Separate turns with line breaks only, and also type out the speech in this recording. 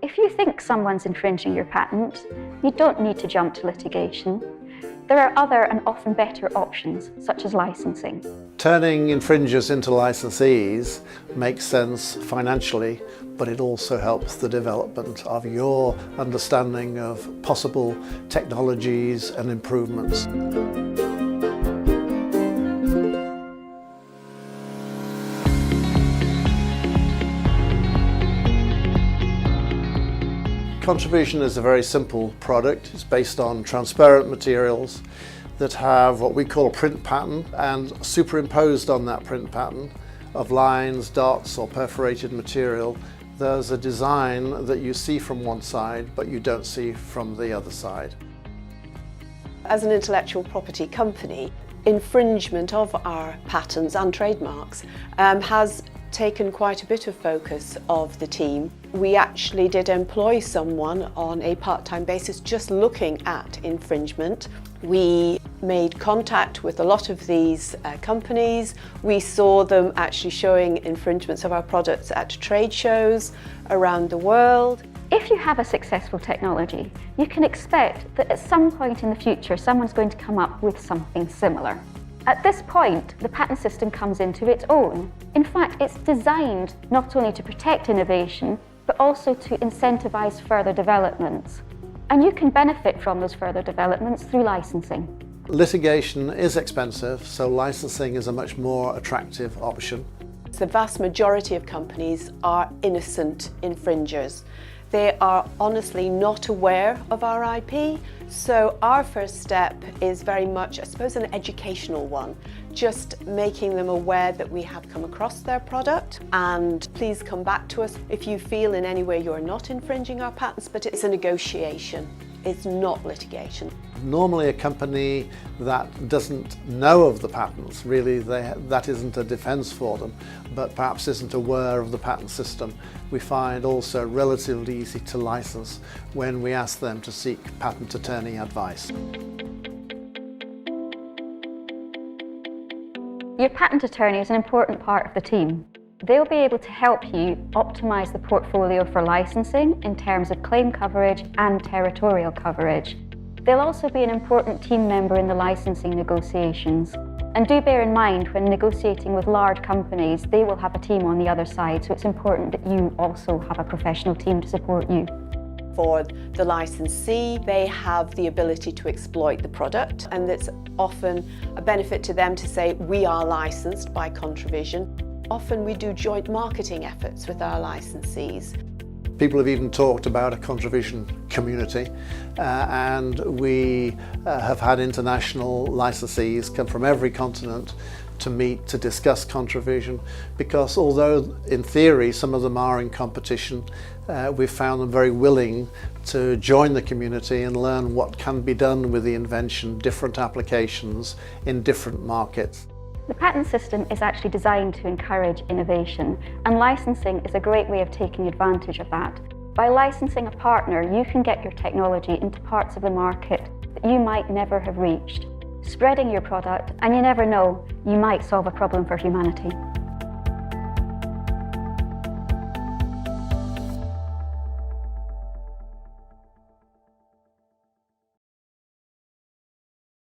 If you think someone's infringing your patent, you don't need to jump to litigation. There are other and often better options, such as licensing.
Turning infringers into licensees makes sense financially, but it also helps the development of your understanding of possible technologies and improvements. ContraVision is a very simple product. It's based on transparent materials that have what we call a print pattern, and superimposed on that print pattern of lines, dots or perforated material, there's a design that you see from one side but you don't see from the other side.
As an intellectual property company, infringement of our patents and trademarks has taken quite a bit of focus of the team. We actually did employ someone on a part-time basis just looking at infringement. We made contact with a lot of these companies. We saw them actually showing infringements of our products at trade shows around the world.
If you have a successful technology, you can expect that at some point in the future someone's going to come up with something similar. At this point, the patent system comes into its own. In fact, it's designed not only to protect innovation, but also to incentivize further developments. And you can benefit from those further developments through licensing.
Litigation is expensive, so licensing is a much more attractive option.
The vast majority of companies are innocent infringers. They are honestly not aware of our IP, so our first step is very much, I suppose, an educational one. Just making them aware that we have come across their product, and please come back to us if you feel in any way you're not infringing our patents, but it's a negotiation. It's not litigation.
Normally a company that doesn't know of the patents, really that isn't a defence for them, but perhaps isn't aware of the patent system, we find also relatively easy to license when we ask them to seek patent attorney advice.
Your patent attorney is an important part of the team. They'll be able to help you optimise the portfolio for licensing in terms of claim coverage and territorial coverage. They'll also be an important team member in the licensing negotiations. And do bear in mind, when negotiating with large companies, they will have a team on the other side, so it's important that you also have a professional team to support you.
For the licensee, they have the ability to exploit the product, and it's often a benefit to them to say, we are licensed by ContraVision. Often we do joint marketing efforts with our licensees.
People have even talked about a ContraVision community, and we have had international licensees come from every continent to meet to discuss ContraVision, because although in theory some of them are in competition, we've found them very willing to join the community and learn what can be done with the invention, different applications in different markets.
The patent system is actually designed to encourage innovation, and licensing is a great way of taking advantage of that. By licensing a partner, you can get your technology into parts of the market that you might never have reached, spreading your product, and you never know, you might solve a problem for humanity.